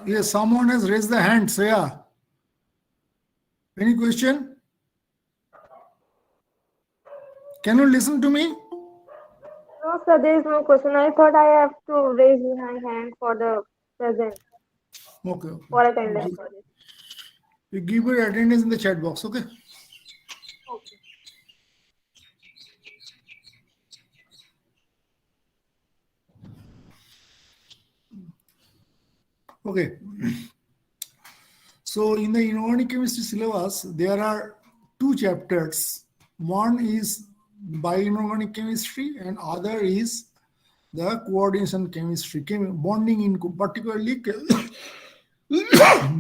Yes, someone has raised the hand. So yeah. Any question? Can you listen to me? No, sir, there is no question. I thought I have to raise my hand for the present, Okay, okay. for attendance for this. You give your attendance in the chat box, okay? Okay. Okay. So in the inorganic chemistry syllabus, there are two chapters. One is bioinorganic chemistry and other is the coordination chemistry, bonding in particularly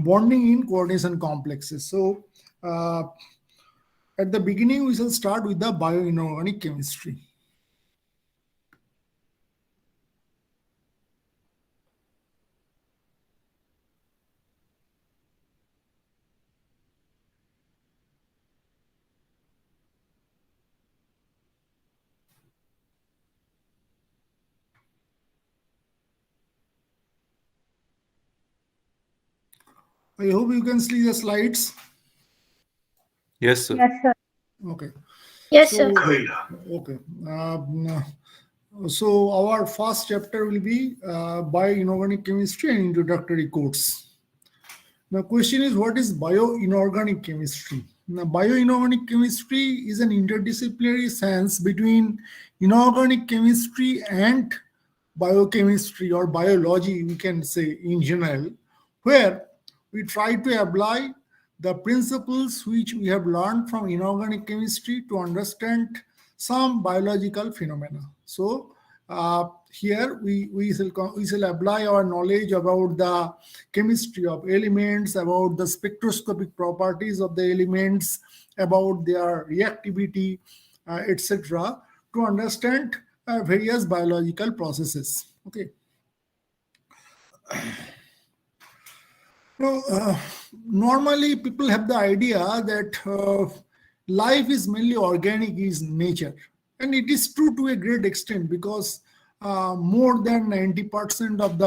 bonding in coordination complexes. So at the beginning, we shall start with the bioinorganic chemistry. I hope you can see the slides. Yes, sir. Yes, sir. Okay. Yes, So, sir. okay. So our first chapter will be bioinorganic chemistry and introductory course. Now, question is, what is bioinorganic chemistry? Now, bioinorganic chemistry is an interdisciplinary science between inorganic chemistry and biochemistry or biology, we can say in general, where we try to apply the principles which we have learned from inorganic chemistry to understand some biological phenomena. So here we shall apply our knowledge about the chemistry of elements, about the spectroscopic properties of the elements, about their reactivity, etc., to understand various biological processes. Okay. Now, normally people have the idea that life is mainly organic in nature, and it is true to a great extent because more than 90% of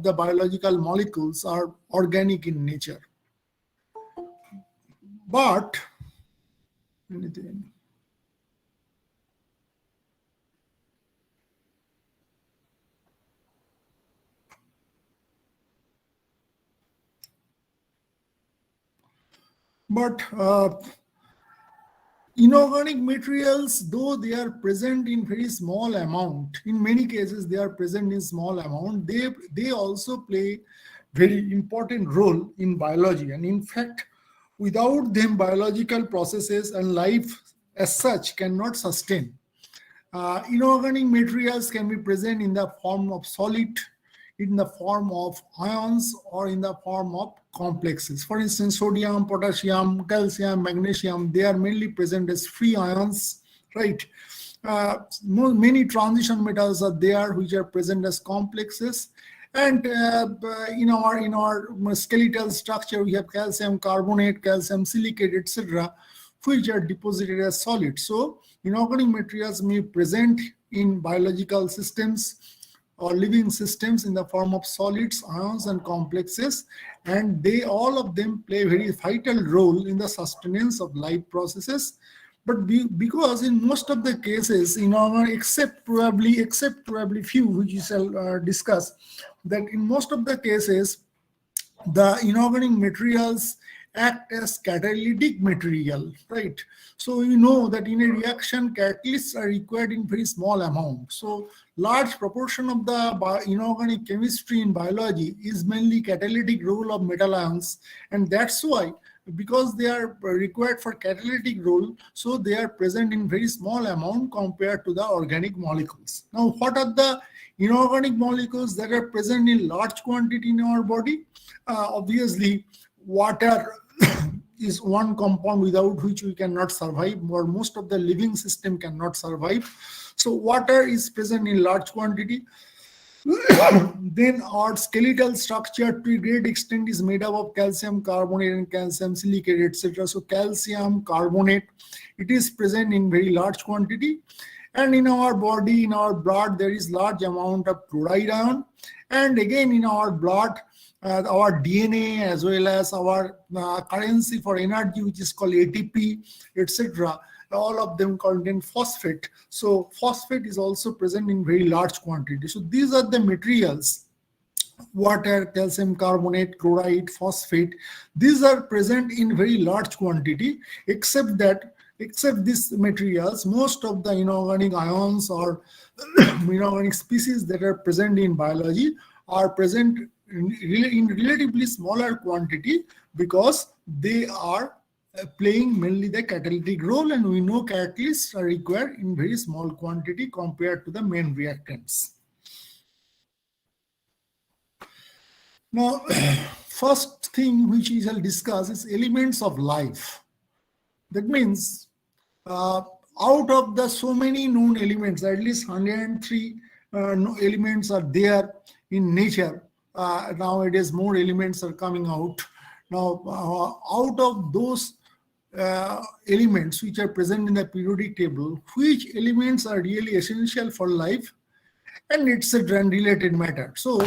the biological molecules are organic in nature. But inorganic materials, though they are present in very small amount, in many cases they are present in small amount, they also play very important role in biology. And in fact, without them, biological processes and life as such cannot sustain. Inorganic materials can be present in the form of solid, in the form of ions, or in the form of complexes. For instance, sodium, potassium, calcium, magnesium, they are mainly present as free ions, right? Many transition metals are there which are present as complexes. And in our skeletal structure, we have calcium carbonate, calcium silicate, etc., which are deposited as solids. So inorganic materials may present in biological systems or living systems in the form of solids, ions, and complexes, and all of them play a very vital role in the sustenance of life processes. But because in most of the cases, except probably few which we shall discuss, that in most of the cases, the inorganic materials act as catalytic material, right? So you know that in a reaction, catalysts are required in very small amount. So large proportion of the inorganic chemistry in biology is mainly catalytic role of metallions, and that's why, because they are required for catalytic role, so they are present in very small amount compared to the organic molecules. Now, what are the inorganic molecules that are present in large quantity in our body? Obviously, water is one compound without which we cannot survive, or most of the living system cannot survive. So water is present in large quantity. Then our skeletal structure to a great extent is made up of calcium carbonate and calcium silicate, etc. So calcium carbonate, it is present in very large quantity. And in our body, in our blood, there is large amount of chloride ion. And again, in our blood, our DNA, as well as our currency for energy, which is called ATP, etc. All of them contain phosphate. So phosphate is also present in very large quantity. So these are the materials: water, calcium carbonate, chloride, phosphate. These are present in very large quantity, except these materials, most of the inorganic ions or inorganic species that are present in biology are present in relatively smaller quantity, because they are playing mainly the catalytic role, and we know catalysts are required in very small quantity compared to the main reactants. Now, first thing which we shall discuss is elements of life. That means out of the so many known elements, at least 103 elements are there in nature. Nowadays, more elements are coming out. Now, out of those elements which are present in the periodic table, which elements are really essential for life, and etc. and related matter. So,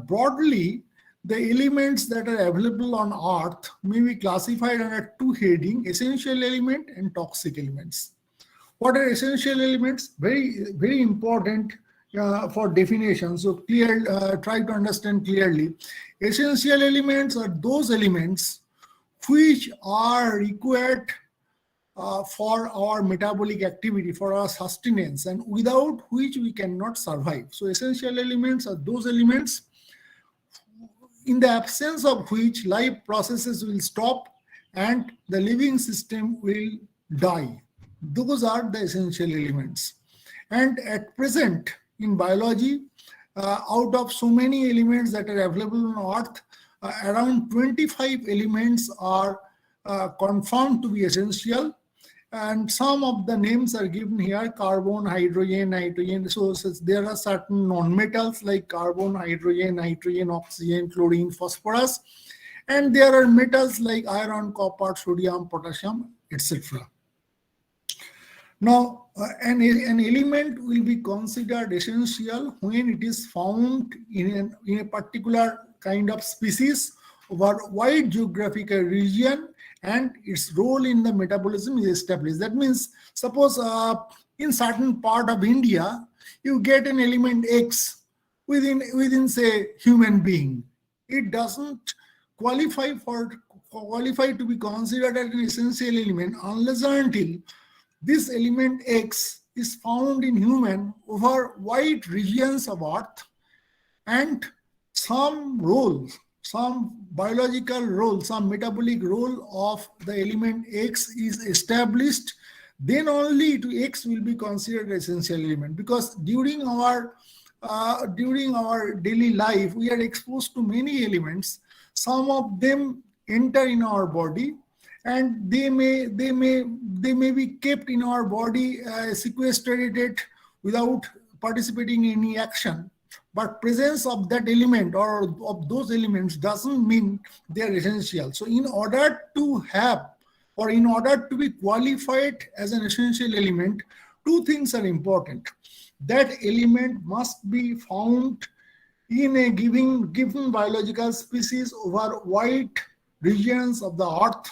broadly, the elements that are available on Earth may be classified under two headings: essential element and toxic elements. What are essential elements? Very, very important for definition. So try to understand clearly. Essential elements are those elements which are required for our metabolic activity, for our sustenance, and without which we cannot survive. So essential elements are those elements in the absence of which life processes will stop and the living system will die. Those are the essential elements. And at present in biology, out of so many elements that are available on Earth, around 25 elements are confirmed to be essential. And some of the names are given here: carbon, hydrogen, nitrogen. So there are certain non-metals like carbon, hydrogen, nitrogen, oxygen, chlorine, phosphorus. And there are metals like iron, copper, sodium, potassium, etc. Now, an element will be considered essential when it is found in a particular kind of species over wide geographical region, and its role in the metabolism is established. That means, suppose in certain part of India, you get an element X within say human being. It doesn't qualify to be considered as an essential element unless or until this element X is found in human over wide regions of Earth, and some role, some biological role, some metabolic role of the element X is established, then only X will be considered essential element. Because during our daily life, we are exposed to many elements. Some of them enter in our body, and they may be kept in our body sequestrated without participating in any action. But presence of that element or of those elements doesn't mean they are essential. So in order to have, or in order to be qualified as an essential element, two things are important. That element must be found in a given biological species over wide regions of the Earth.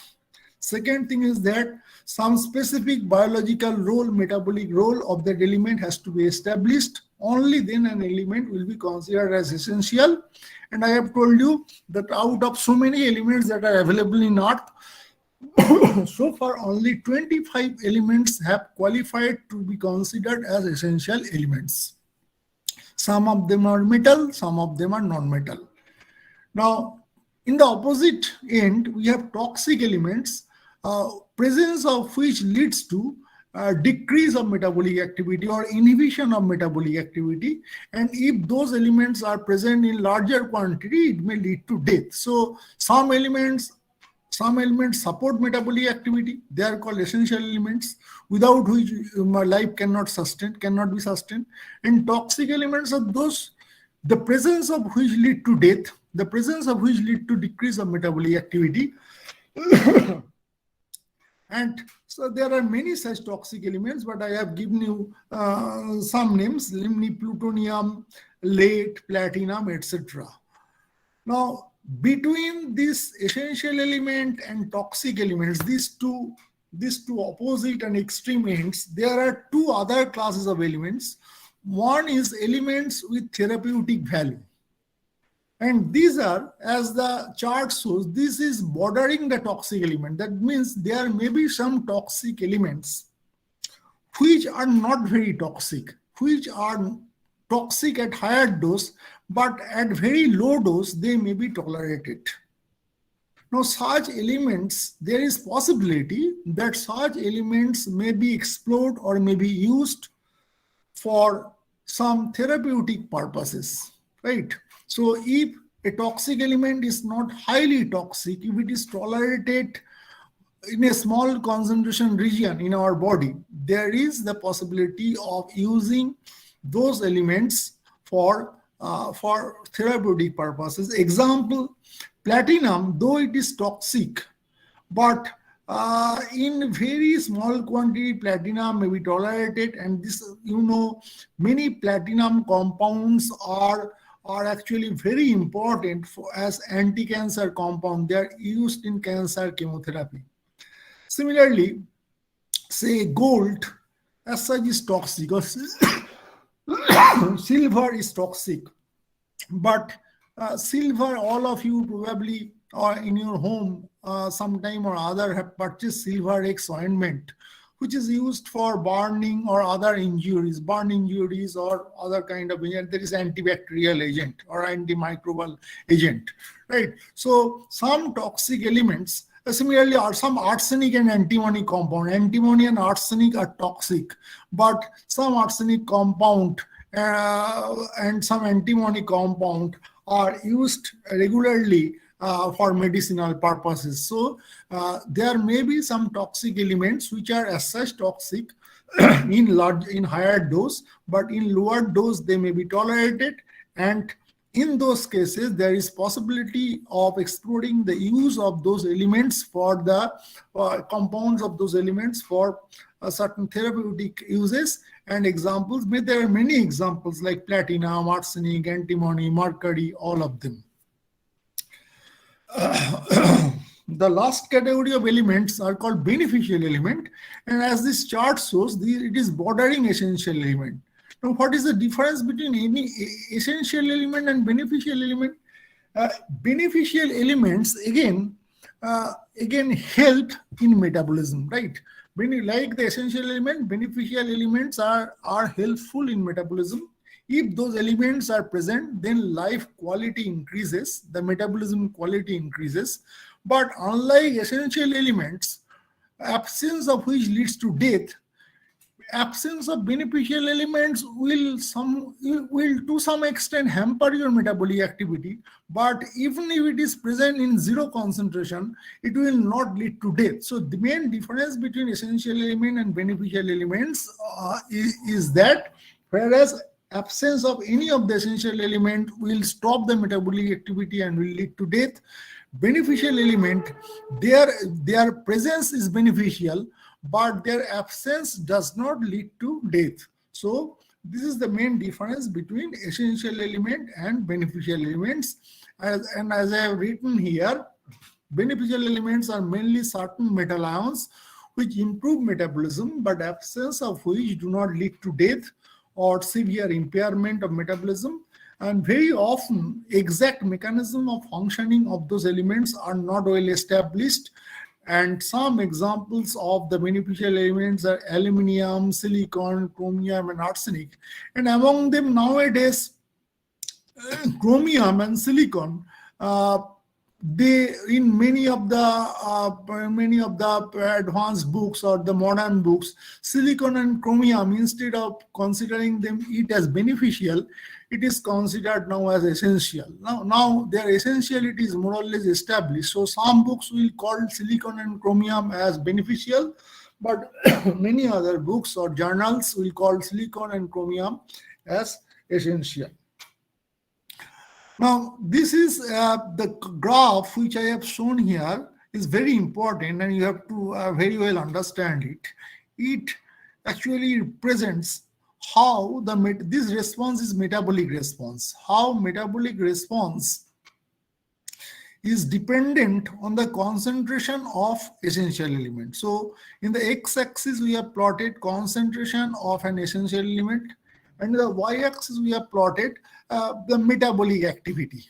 Second thing is that some specific biological role, metabolic role of that element has to be established. Only then an element will be considered as essential. And I have told you that out of so many elements that are available in Earth, so far only 25 elements have qualified to be considered as essential elements. Some of them are metal, some of them are non-metal. Now, in the opposite end, we have toxic elements, presence of which leads to decrease of metabolic activity or inhibition of metabolic activity. And if those elements are present in larger quantity, it may lead to death. So some elements support metabolic activity. They are called essential elements, without which life cannot be sustained. And toxic elements are those, the presence of which lead to death, the presence of which lead to decrease of metabolic activity. And so there are many such toxic elements, but I have given you some names: plutonium, lead, platinum, etc. Now, between this essential element and toxic elements, these two opposite and extreme ends, there are two other classes of elements. One is elements with therapeutic value. And these are, as the chart shows, this is bordering the toxic element. That means there may be some toxic elements which are not very toxic, which are toxic at higher dose, but at very low dose, they may be tolerated. Now, such elements, there is possibility that such elements may be explored or may be used for some therapeutic purposes, right? So if a toxic element is not highly toxic, if it is tolerated in a small concentration region in our body, there is the possibility of using those elements for therapeutic purposes. Example, platinum, though it is toxic, but in very small quantity, platinum may be tolerated, and this, many platinum compounds are actually very important as anti-cancer compound. They are used in cancer chemotherapy. Similarly, say gold as such is toxic, or silver is toxic, but silver, all of you probably or in your home sometime or other have purchased silver X ointment, which is used for burning or other injuries, burn injuries or other kind of agent. There is antibacterial agent or antimicrobial agent, right? So some toxic elements, similarly, are some arsenic and antimony compound. Antimony and arsenic are toxic, but some arsenic compound and some antimony compound are used regularly for medicinal purposes. So there may be some toxic elements which are as such toxic in higher dose, but in lower dose they may be tolerated, and in those cases there is possibility of exploring the use of those elements for the compounds of those elements for certain therapeutic uses. And examples, there are many examples like platinum, arsenic, antimony, mercury, all of them. The last category of elements are called beneficial element, and as this chart shows, it is bordering essential element. Now, what is the difference between any essential element and beneficial element? Beneficial elements again help in metabolism, right? Like the essential element, beneficial elements are helpful in metabolism. If those elements are present, then life quality increases, the metabolism quality increases. But unlike essential elements, absence of which leads to death, absence of beneficial elements will to some extent hamper your metabolic activity. But even if it is present in zero concentration, it will not lead to death. So the main difference between essential element and beneficial elements is that whereas absence of any of the essential element will stop the metabolic activity and will lead to death, beneficial element, their presence is beneficial, but their absence does not lead to death. So this is the main difference between essential element and beneficial elements. And as I have written here, beneficial elements are mainly certain metallions which improve metabolism, but absence of which do not lead to death or severe impairment of metabolism. And very often, exact mechanism of functioning of those elements are not well established. And some examples of the beneficial elements are aluminum, silicon, chromium, and arsenic. And among them nowadays, chromium and silicon, they in many of the advanced books or the modern books, silicon and chromium, instead of considering it as beneficial, it is considered now as essential. Now their essentiality is more or less established. So some books will call silicon and chromium as beneficial, but many other books or journals will call silicon and chromium as essential. Now, this is the graph which I have shown here is very important, and you have to very well understand it. It actually represents how this response is metabolic response. How metabolic response is dependent on the concentration of essential element. So in the x-axis we have plotted concentration of an essential element, and the y-axis we have plotted the metabolic activity.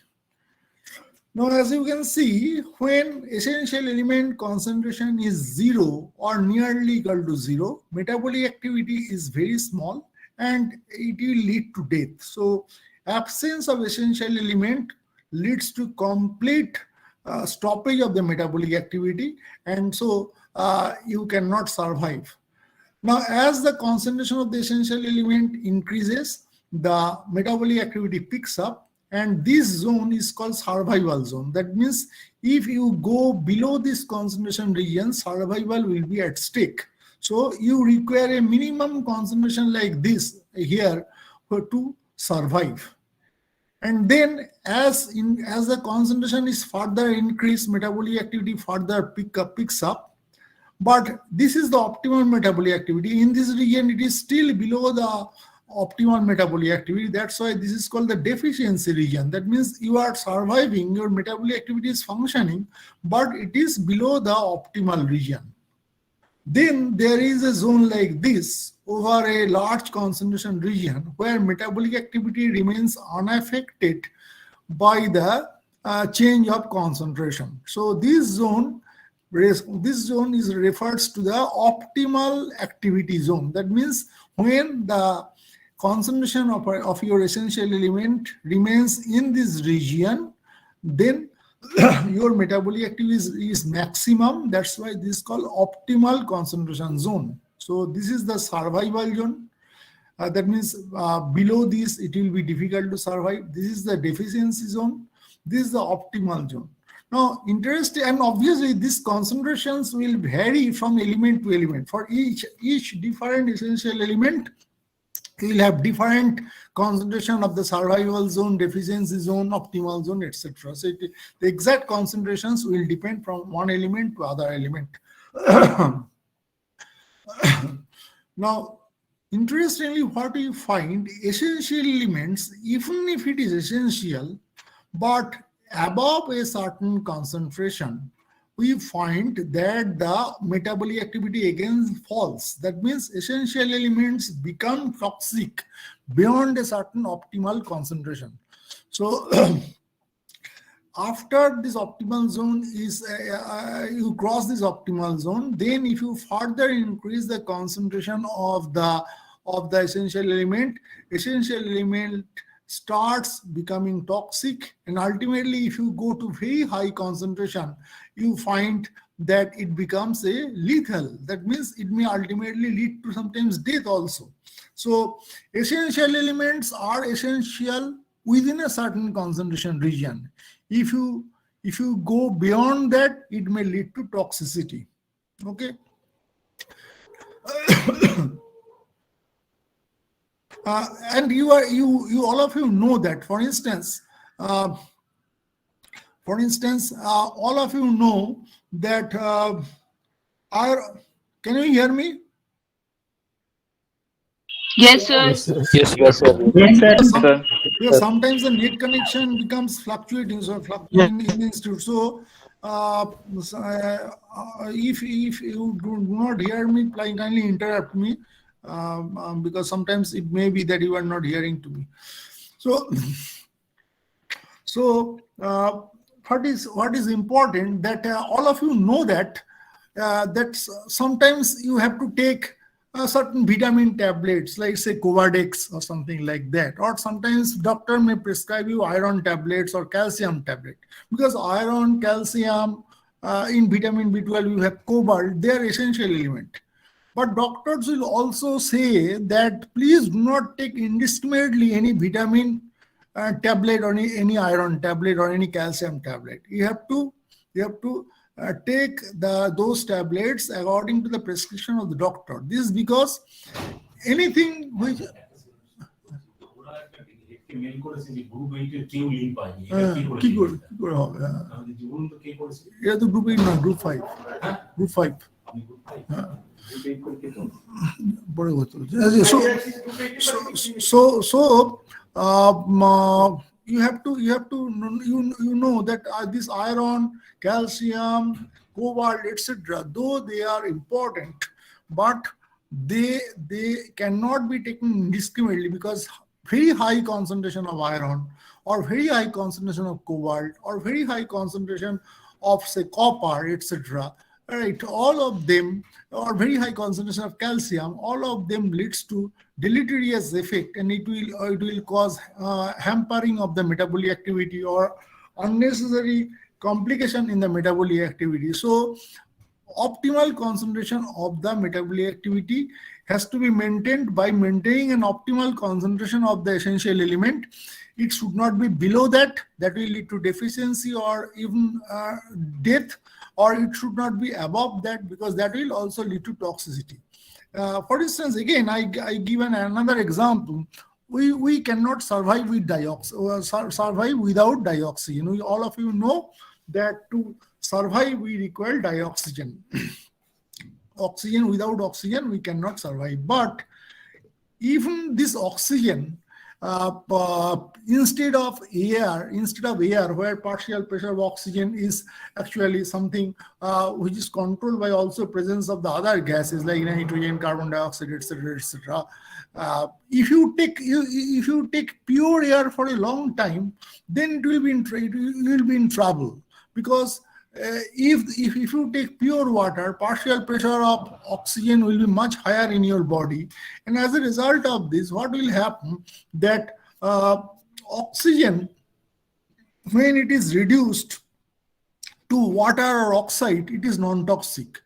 Now, as you can see, when essential element concentration is 0 or nearly equal to 0, metabolic activity is very small and it will lead to death. So absence of essential element leads to complete stoppage of the metabolic activity, and so you cannot survive. Now, as the concentration of the essential element increases, the metabolic activity picks up, and this zone is called survival zone. That means if you go below this concentration region, survival will be at stake. So you require a minimum concentration like this here to survive. And then as the concentration is further increased, metabolic activity further picks up. But this is the optimal metabolic activity. In this region, it is still below the optimal metabolic activity. That's why this is called the deficiency region. That means you are surviving, your metabolic activity is functioning, but it is below the optimal region. Then there is a zone like this over a large concentration region where metabolic activity remains unaffected by the change of concentration. So this zone is refers to the optimal activity zone. That means when the concentration of your essential element remains in this region, then your metabolic activity is maximum. That's why this is called optimal concentration zone. So this is the survival zone. That means below this it will be difficult to survive. This is the deficiency zone. This is the optimal zone. Now, interesting, and obviously these concentrations will vary from element to element. For each different essential element, you will have different concentration of the survival zone, deficiency zone, optimal zone, etc. So the exact concentrations will depend from one element to other element. Now, interestingly, what you find, essential elements, even if it is essential, but above a certain concentration, we find that the metabolic activity again falls. That means essential elements become toxic beyond a certain optimal concentration. So after this optimal zone is, you cross this optimal zone, then if you further increase the concentration of the essential element starts becoming toxic, and ultimately if you go to very high concentration, you find that it becomes a lethal. That means it may ultimately lead to sometimes death also. So essential elements are essential within a certain concentration region. If you go beyond that, it may lead to toxicity. Okay. And you all of you know that, for instance, all of you know that can you hear me? Yes, sir. Yes, sir. Yes, sometimes the net connection becomes fluctuating, so fluctuating in the institute. So if you do not hear me, kindly interrupt me, because sometimes it may be that you are not hearing to me. So what is important, that all of you know that sometimes you have to take certain vitamin tablets, like say Covadex or something like that, or sometimes doctor may prescribe you iron tablets or calcium tablet, because iron, calcium, in vitamin B12 you have cobalt, they are essential element. But doctors will also say that please do not take indiscriminately any vitamin tablet or any iron tablet or any calcium tablet. You have to take those tablets according to the prescription of the doctor. This is because anything which group 5 so you know that this iron, calcium, cobalt, etc., though they are important, but they cannot be taken indiscriminately, because very high concentration of iron, or very high concentration of cobalt, or very high concentration of, say, copper, etc., right, all of them, or very high concentration of calcium, all of them leads to deleterious effect, and it will cause hampering of the metabolic activity, or unnecessary complication in the metabolic activity. So optimal concentration of the metabolic activity has to be maintained by maintaining an optimal concentration of the essential element. It should not be below that will lead to deficiency or even death, or it should not be above that, because that will also lead to toxicity. For instance, again, I give another example. We cannot survive with survive without dioxin. All of you know that to survive we require dioxygen. Oxygen, without oxygen we cannot survive. But even this oxygen, instead of air, where partial pressure of oxygen is actually something which is controlled by also presence of the other gases like nitrogen, carbon dioxide, etc., etc. If you take pure air for a long time, then you will be in trouble, because if you take pure water, partial pressure of oxygen will be much higher in your body, and as a result of this, what will happen, that oxygen, when it is reduced to water or oxide, it is non-toxic.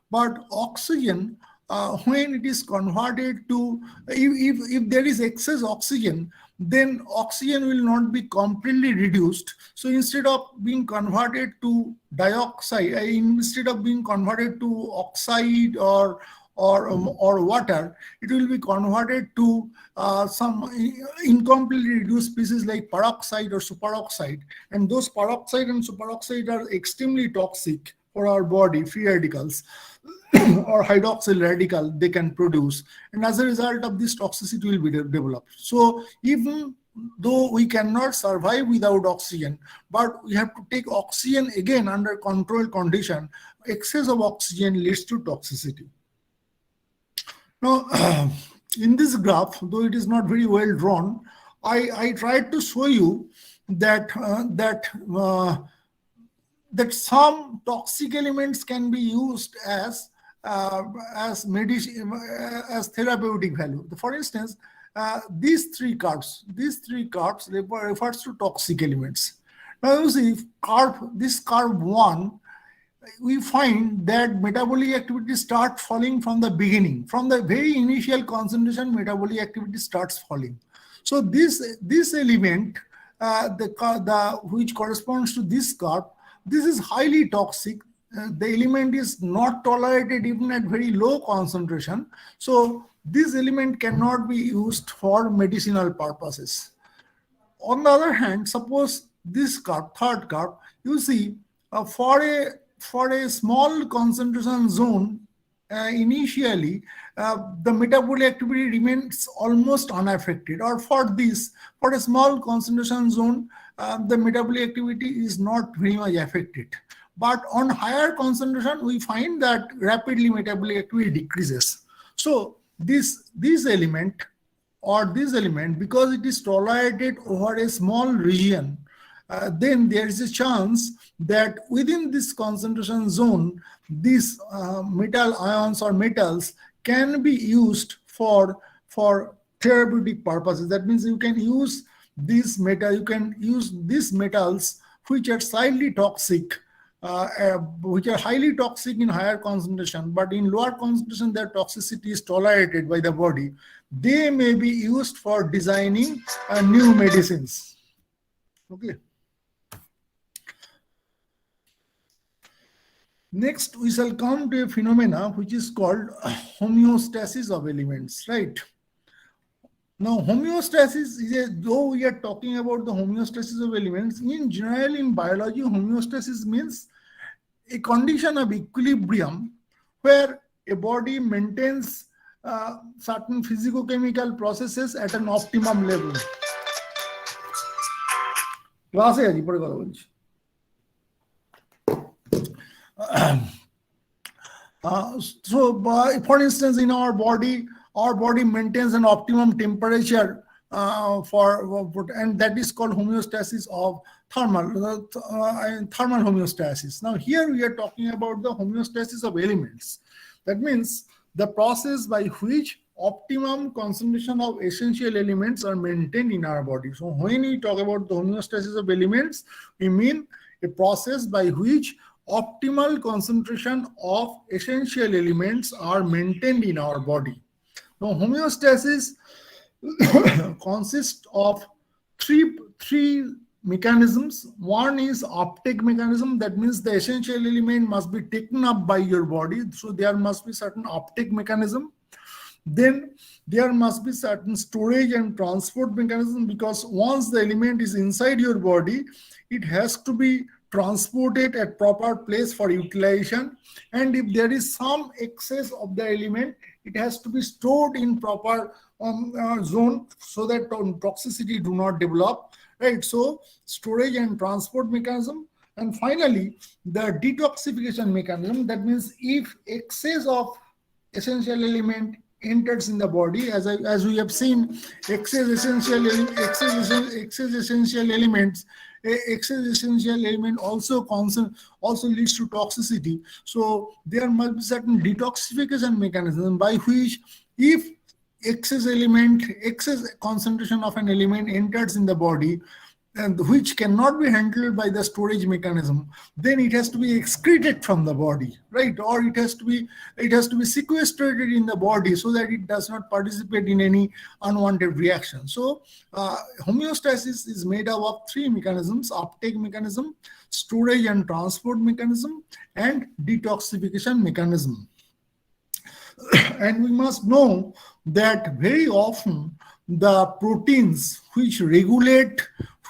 But oxygen, when it is converted to, if there is excess oxygen, then oxygen will not be completely reduced. So instead of being converted to dioxide, instead of being converted to oxide or water, it will be converted to some incompletely reduced species like peroxide or superoxide. And those peroxide and superoxide are extremely toxic for our body, free radicals or hydroxyl radical they can produce, and as a result of this, toxicity will be developed. So even though we cannot survive without oxygen, but we have to take oxygen again under controlled condition, excess of oxygen leads to toxicity. Now, in this graph, though it is not very well drawn, I tried to show you that that some toxic elements can be used as medicine, as therapeutic value. For instance, these three curves refers to toxic elements. Now you see, this curve 1, we find that metabolic activity starts falling from the beginning, from the very initial concentration. Metabolic activity starts falling. So this element, which corresponds to this curve, this is highly toxic. The element is not tolerated even at very low concentration. So this element cannot be used for medicinal purposes. On the other hand, suppose this curve, third curve, you see, for a small concentration zone, initially the metabolic activity remains almost unaffected, or for a small concentration zone, the metabolic activity is not very much affected. But on higher concentration, we find that rapidly metabolic activity decreases. So this element, because it is tolerated over a small region, then there is a chance that within this concentration zone, these metal ions or metals can be used for therapeutic purposes. That means you can use these metals which are slightly toxic, which are highly toxic in higher concentration, but in lower concentration their toxicity is tolerated by the body. They may be used for designing new medicines. Okay. Next, we shall come to a phenomena which is called homeostasis of elements, right? Now, homeostasis is though we are talking about the homeostasis of elements, in general in biology, homeostasis means a condition of equilibrium where a body maintains certain physicochemical processes at an optimum level. ক্লাসে আছি, পরে কথা বলছি। For instance, in our body maintains an optimum temperature and that is called homeostasis of thermal homeostasis. Now here we are talking about the homeostasis of elements. That means the process by which optimum concentration of essential elements are maintained in our body. So when we talk about the homeostasis of elements, we mean a process by which optimal concentration of essential elements are maintained in our body. Now, homeostasis consists of three mechanisms. One is uptake mechanism. That means the essential element must be taken up by your body. So there must be certain uptake mechanism. Then there must be certain storage and transport mechanism, because once the element is inside your body, it has to be transported at proper place for utilization, and if there is some excess of the element, it has to be stored in proper zone so that toxicity do not develop, right? So storage and transport mechanism. And finally, the detoxification mechanism. That means if excess of essential element enters in the body, as we have seen, excess essential element also leads to toxicity. So there must be certain detoxification mechanism by which, if excess concentration of an element enters in the body, and which cannot be handled by the storage mechanism, then it has to be excreted from the body, right? Or it has to be sequestrated in the body so that it does not participate in any unwanted reaction. So homeostasis is made up of three mechanisms: uptake mechanism, storage and transport mechanism, and detoxification mechanism. And we must know that very often the proteins which regulate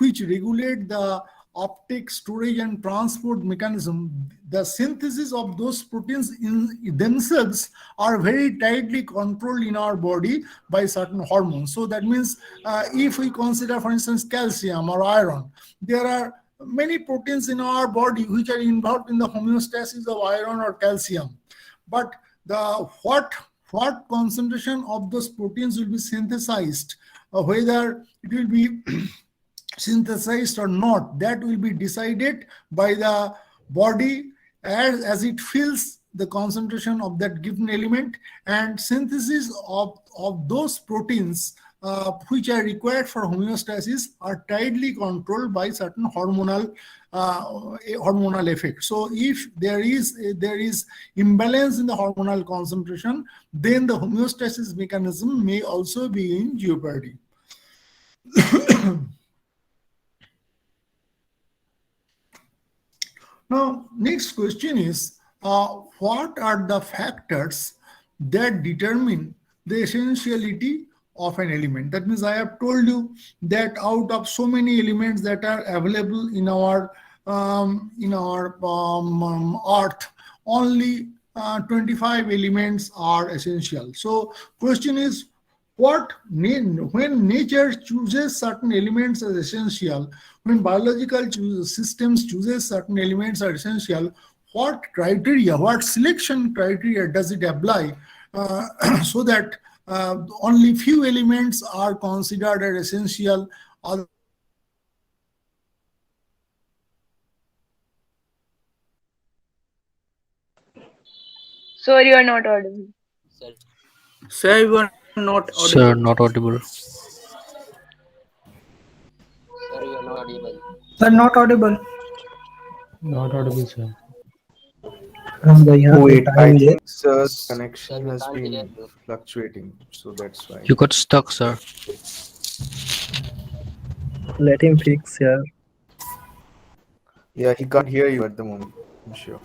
the uptake, storage and transport mechanism, the synthesis of those proteins in themselves are very tightly controlled in our body by certain hormones. So that means if we consider, for instance, calcium or iron, there are many proteins in our body which are involved in the homeostasis of iron or calcium. But what concentration of those proteins will be synthesized, whether it will be synthesized or not, that will be decided by the body as it feels the concentration of that given element. And synthesis of those proteins which are required for homeostasis are tightly controlled by certain hormonal effect. So if there is imbalance in the hormonal concentration, then the homeostasis mechanism may also be in jeopardy. Now, next question is, what are the factors that determine the essentiality of an element? That means I have told you that out of so many elements that are available in our Earth, only 25 elements are essential. So, question is, when nature chooses certain elements as essential, when biological systems chooses certain elements are essential, what criteria, what selection criteria does it apply so that only few elements are considered as essential? Sir, you are not audible. Sir, you are not audible. Sir, not audible. Sir, not audible. Not audible, sir. Wait, I think sir's connection has been fluctuating, so that's why. You got stuck, sir. Let him fix here. Yeah, he can't hear you at the moment, I'm sure.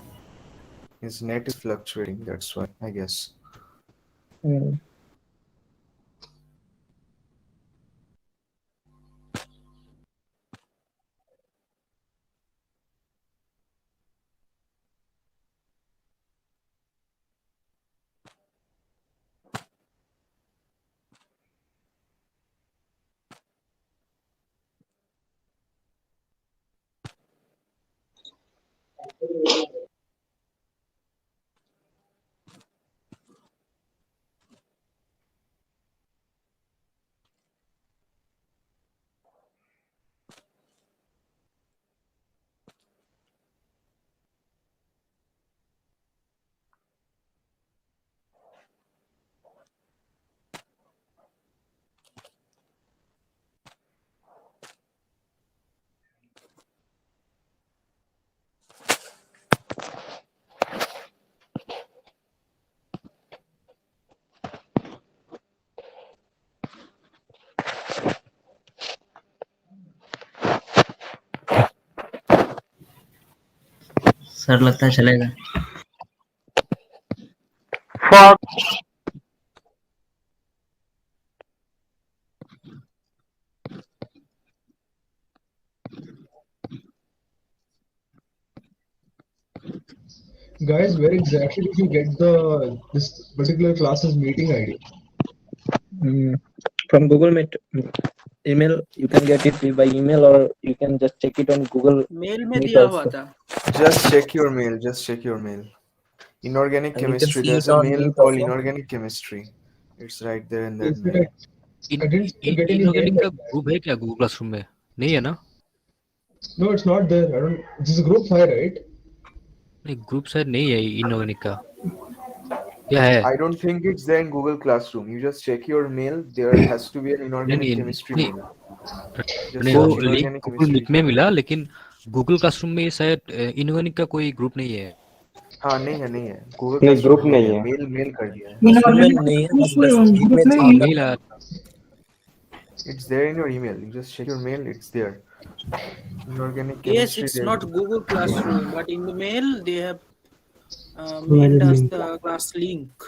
His net is fluctuating, that's why, I guess. Hmm. Sir लगता है चलेगा। Guys, where exactly did you get this particular class's meeting ID? From Google Meet email. You can get it by email, or you can just check it on Google mail में Meet दिया also. हुआ था। Just check your mail. Just check your mail. Inorganic And you can chemistry. see There's it a on mail Meet called also. inorganic chemistry. It's right there in that Is it mail. I didn't get any inorganic mail का like that. Group है क्या Google classroom में? नहीं है ना? No, it's not there. I don't. This is group 5, right? नहीं, group शायद नहीं है इनऑर्गेनिक का। क्या है? I don't think it's there in Google Classroom. You just check your mail. There has to be an inorganic नहीं, chemistry नहीं, mail. नहीं, search वो link inorganic Google chemistry. Meet में मिला, लेकिन गूगल क्लासरूम में शायद इनऑर्गेनिक का कोई ग्रुप नहीं है। हाँ नहीं है Google नहीं, Classroom group में नहीं है है। मेल कर दिया है। उसमें नहीं है, बस Meet में हाँ, मेल आया था। It's there in your email. You just check your mail. It's there. Inorganic Yes, chemistry. it's there. not Google Classroom, but in the mail they have mailed us the class link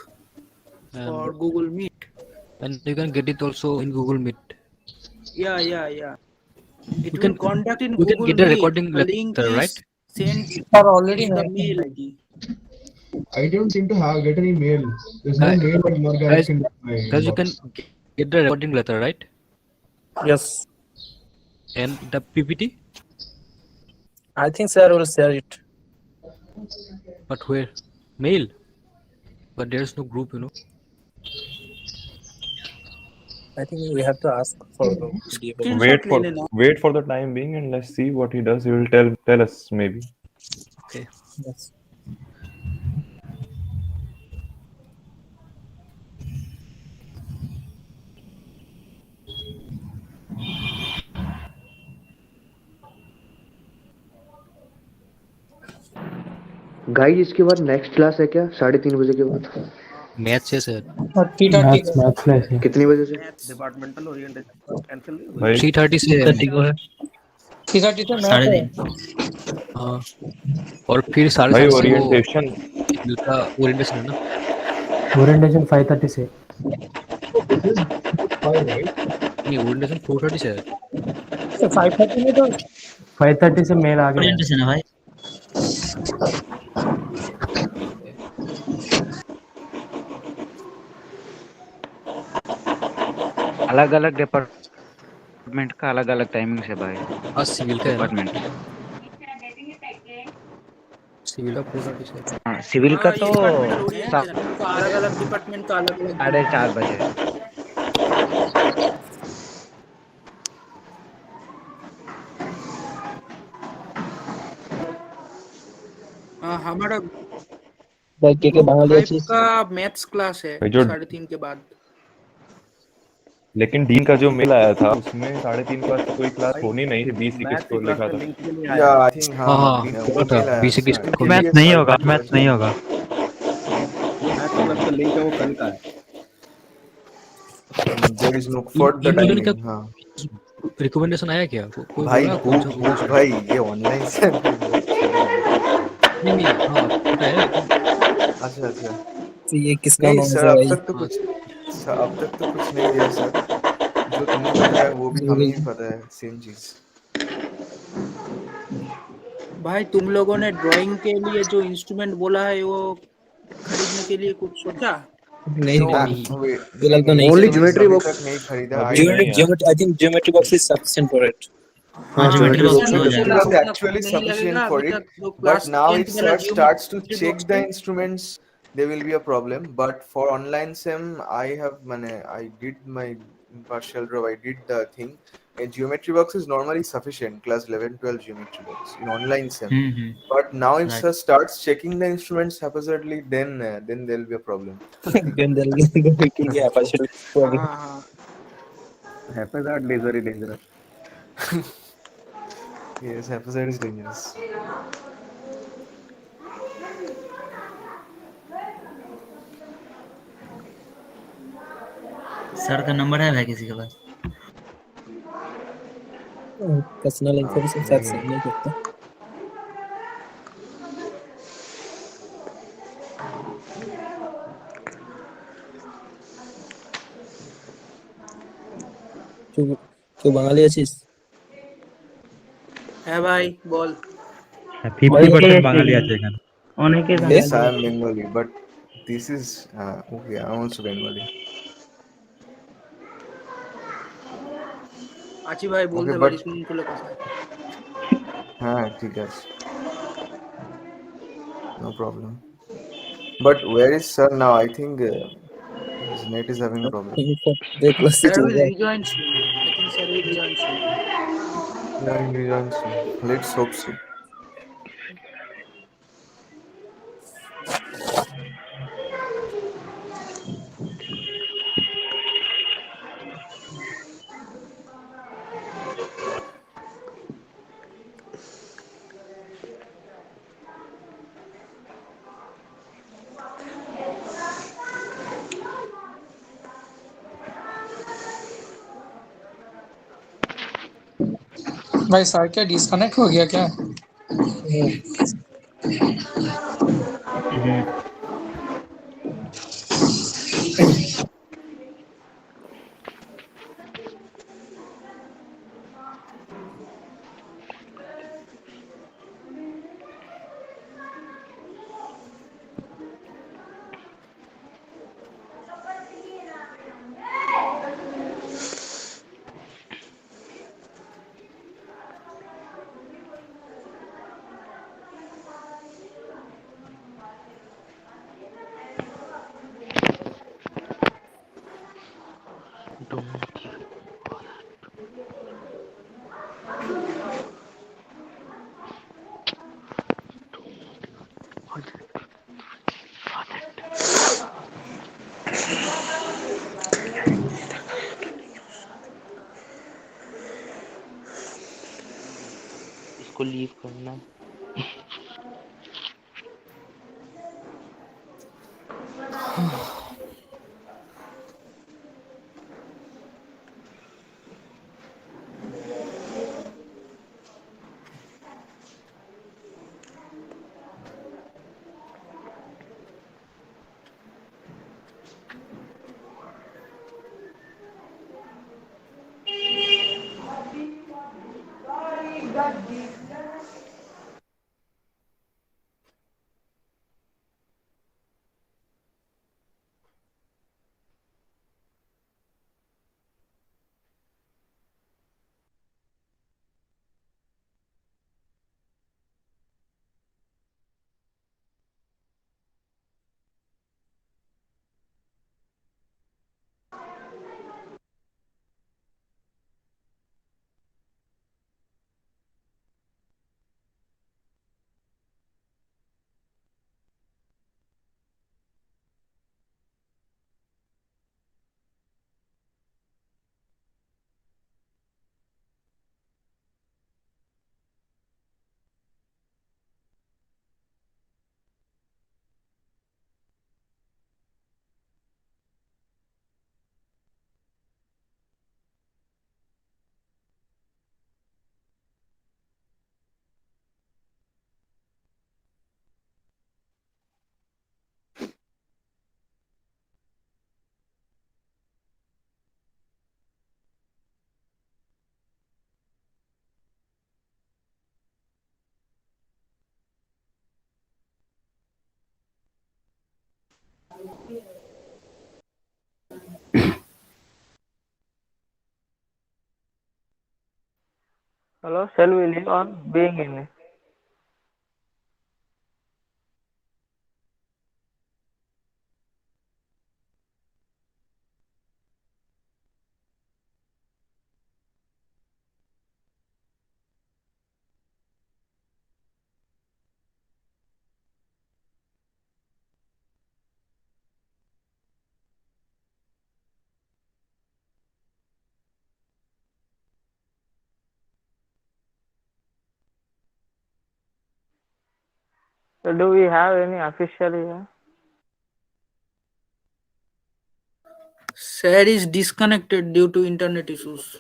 for Google Meet. And you can get it also in Google Meet. Yeah. It You will can conduct in you can Google get a Meet. recording The link letter, is right? sent already in the mail ID. I don't seem to get any mail. There's no Guys- mail or inorganic in my Guys, you inbox. can get the recording letter, right? Yes, And the PPT, I think sir will share it. but where? Mail. But there's no group, you know. I think we have to ask for the PDF. Screenshot ले लेना। Wait for the time being, and let's see what he does. He will tell us maybe. Okay. Yes. Guys इसके बाद next class है क्या 3:30 बजे के बाद? Maths है सर। कितनी बजे से? डिपार्टमेंटल ओरिएंटेशन कैंसिल भाई 3:30 से है। 3:30 हाँ। और फिर 7:30 भाई से वो ओरिएंटेशन मिलता ओरिएंटेशन है ना। ओरिएंटेशन 5:30 से। This is group 5, right? नहीं, ओरिएंटेशन 4:30 से है। 5:30 में तो 5:30 से मेल आ गया। ओरिएंटेशन है भाई। अलग अलग डिपार्टमेंट का अलग अलग टाइमिंग से भाई। हाँ, सिविल का है ना। डिपार्टमेंट सिविल का 4:30 से। हाँ, सिविल का तो अलग अलग डिपार्टमेंट का अलग अलग 4:30 बजे। हमारा के बांग्लादेश फाइव का मैथ्स क्लास है भाई जो 3:30 के बाद। लेकिन डीन का जो मेल आया था उसमें 3:30 के बाद तो कोई क्लास होनी नहीं थी। 20-21 को लिखा था। या आई थिंक हाँ, हाँ वो था 20-21 को। मैथ नहीं होगा there is no for the inorganic timing. का हाँ रिकमेंडेशन आया क्या? कोई भाई बोला कौन सा बुक भाई ये ऑनलाइन से नहीं, हाँ पता है, लेकिन अच्छा तो ये किसका नहीं नाम सर है अब भाई? तक तो कुछ नहीं दिया सर। जो तुम्हें पता है वो भी हमें भी पता है सेम चीज। भाई तुम लोगों ने ड्राइंग के लिए जो इंस्ट्रूमेंट बोला है वो खरीदने के लिए कुछ सोचा? नहीं Only geometry box. नहीं खरीदा। अभी नहीं है। Geometry, I think geometry box is sufficient for it. हाँ, ज्योमेट्री geometry बॉक्स box हो is जाएगा। actually नहीं sufficient लगेगा for अभी it, तक जो but class now 10th if वाला sir starts to geometry check box the पे instruments, there will be a problem. But for online sim, I did my partial draw. I did the thing. A geometry box is normally sufficient, class 11, 12 geometry box in online sim. But now if Right. sir starts checking the instruments haphazardly, then there will be a problem. Then they'll be making a partial problem. हाँ हाँ Haphazard is very dangerous. Yes, haphazard is dangerous. Sir का number है भाई किसी के पास? Personal information शायद नहीं है। सेंड नहीं करता। क्यों বাঙালি আছিস? है भाई बोल 50% বাঙালি আছে এখানে। অনেকে Yes, বাঙালি I am আছে। Bengali, but this is okay. I am also Bengali. आची भाई बोल Okay, दे but भाई स्विमिंग पूल कसा है हाँ ठीक है, no problem. But where is sir now? I think his net is having a problem. Breakfast से सर चल विल रहा है। Rejoin soon I think sir will rejoin soon Yeah, he rejoins soon. Let's hope so. भाई sir क्या disconnect हो गया क्या? इसको लीव करना। Hello, shall we leave on being in? So do we have any official here? Sad is disconnected due to internet issues.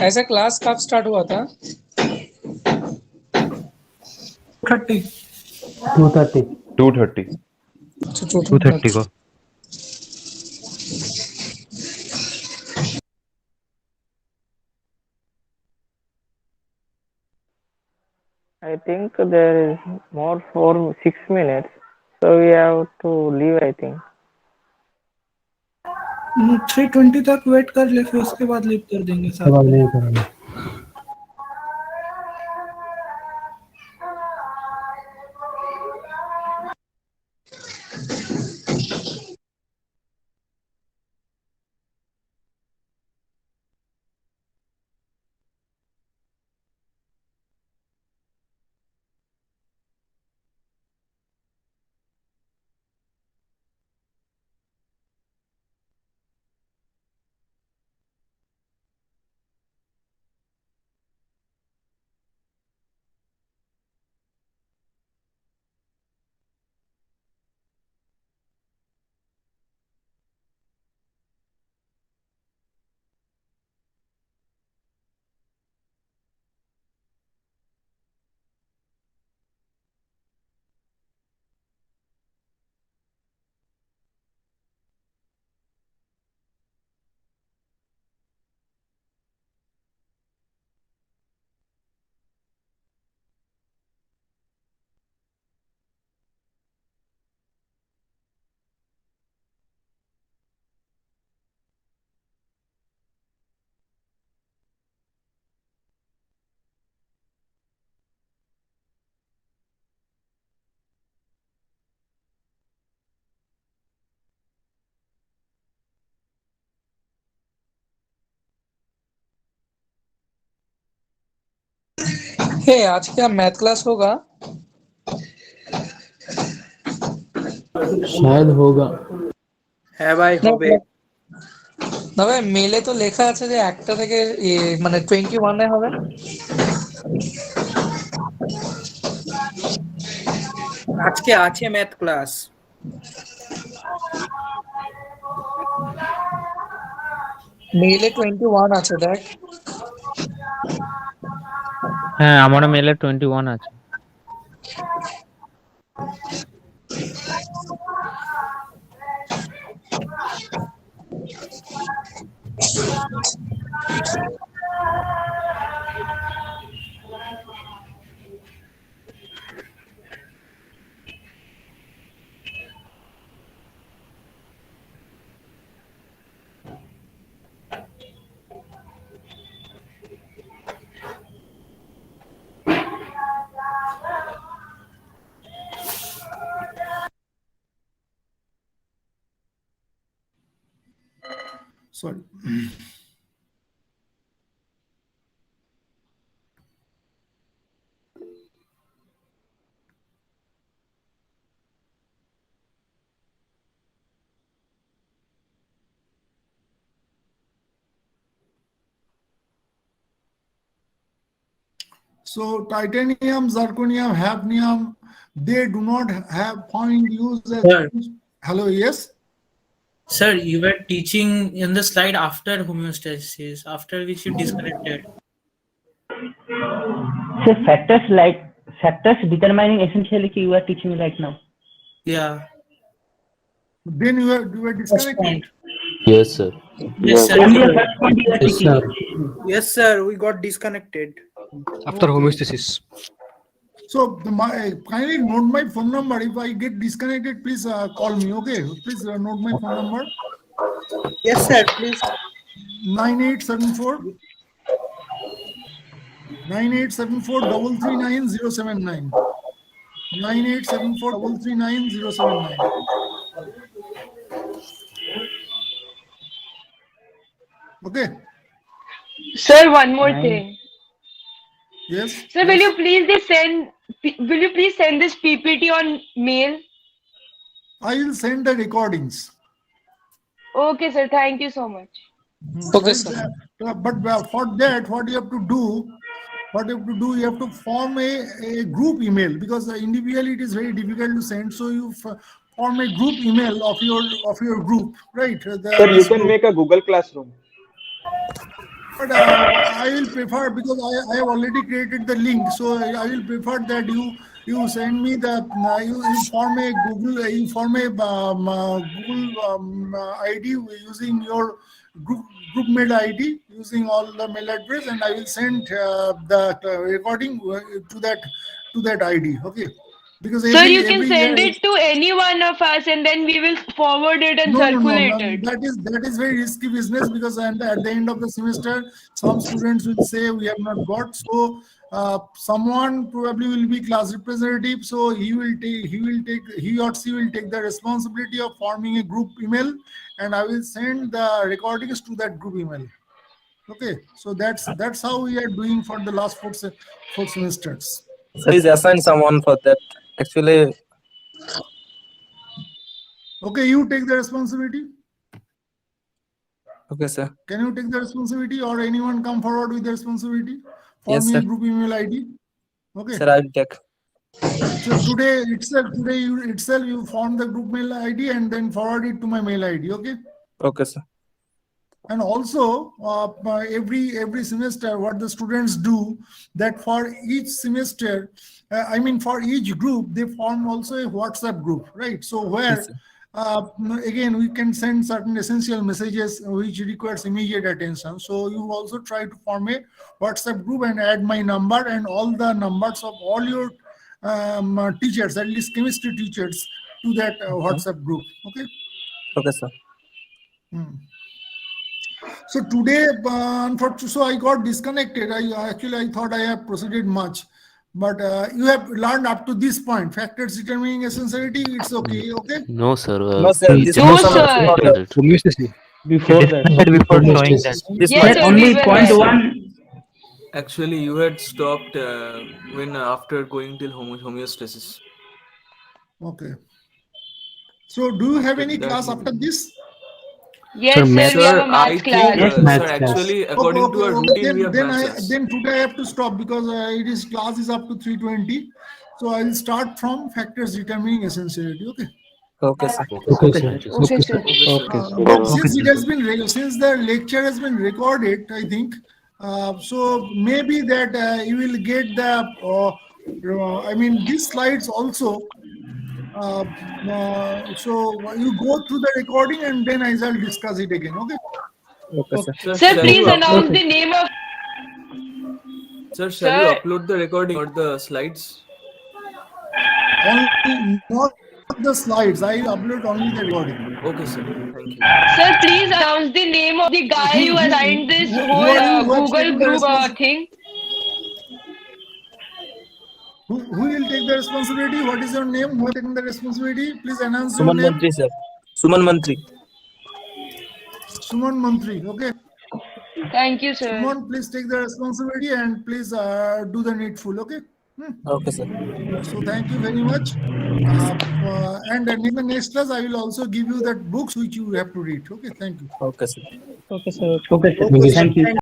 ऐसा class कब start हुआ था? 30. 2:30. 2:30. 2:30 को. I think there is more for 6 minutes, so we have to leave. I think. 3:20 तक wait कर ले, फिर उसके बाद लीव कर देंगे उसके बाद नहीं करेंगे. हे आज क्या मैथ क्लास होगा? शायद होगा. है भाई, होबे. তবে মেলে তো লেখা আছে যে একটা থেকে মানে 21 এ হবে। আজকে আছে ম্যাথ ক্লাস। মেলে 21 আছে দেখ। হ্যাঁ আমারও মেলে 21 আছে। Sorry. So titanium, zirconium, hafnium, they do not have find use as. Sir. Hello, yes. Sir, you were teaching in the slide after homeostasis, after which you disconnected. So factors determining essentiality you are teaching right now. Yeah. Then you were disconnected. Yes, sir. Yes, sir. Only the first point you are Yes, teaching. sir. Yes, sir. We got disconnected. After homeostasis. So kindly note my phone number. If I get disconnected, please call me. Okay, please note my phone number. Yes, sir. Please. 9874 339 079. 9874 339 079. Okay. Sir, one more thing. Yes. Sir, will you please send this PPT on mail? I will send the recordings. Okay, sir. Thank you so much. Okay, sir. But for that, what you have to do, you have to form a group email, because individually it is very difficult to send. So you form a group email of your group, right? Sir, you can make a Google Classroom. But I will prefer, because I have already created the link, so I will prefer that you send me the you form a Google ID using your group mail ID, using all the mail address, and I will send the recording to that ID. Okay. Because Sir, you can every send year it to any one of us, and then we will forward it and no, circulate it. that is very risky business, because at the end of the semester, some students will say we have not got. So someone probably will be class representative, so he or she will take the responsibility of forming a group email, and I will send the recordings to that group email. Okay, so that's how we are doing for the last four semesters. Please assign someone for that. Actually, okay, you take the responsibility. Okay, sir. Can you take the responsibility, or anyone come forward with the responsibility? Form Yes, me sir. a group email ID. Okay. Sir, I'll take. So today you form the group mail ID and then forward it to my mail ID. Okay. Okay, sir. And also every semester, what the students do, that for each semester, for each group, they form also a WhatsApp group, right? So where Yes, sir. again, we can send certain essential messages which requires immediate attention. So you also try to form a WhatsApp group and add my number and all the numbers of all your teachers, at least chemistry teachers, to that WhatsApp group. Okay. Okay, sir. So today, unfortunately, so I got disconnected. I thought I have proceeded much, but you have learned up to this point. Factors determining essentiality, it's okay. Okay. No, sir. No, sir. We This just was disconnected. Before that. Before showing that. This Yes, was sir, Only we were point there. one. Actually, you had stopped when after going till homeostasis. Okay. So do you have any That class will after be- this? Yes, sir, we have a maths class. Yes, maths sir, class. actually, according to our routine, we have Then maths class. then today I have to stop because it is class is up to 3:20. So I will start from factors determining essentiality. Okay. Okay, sir. Okay, sir. Okay, sir. But since it has been since the lecture has been recorded, I think so maybe that you will get the I mean these slides also. So you go through the recording and then I shall discuss it again. Okay. Okay, sir. Sir, Sir, shall please you announce upload- the name of. Sir, shall you upload the recording or the slides? Only not the slides. I upload only the recording. Okay, sir. Thank you. Sir, please announce the name of the guy who assigned this who whole are you who have Google taken the group thing. Who will take the responsibility? What is your name? Who has taken the responsibility? Please announce your Suman name. Mantri, sir. Suman Mantri. Suman Mantri. Okay. Thank you, sir. Suman, please take the responsibility and please do the needful. Okay. Okay, sir. So thank you very much. And in the next class, I will also give you that books which you have to read. Okay. Thank you. Okay, sir. Okay, sir. Thank you.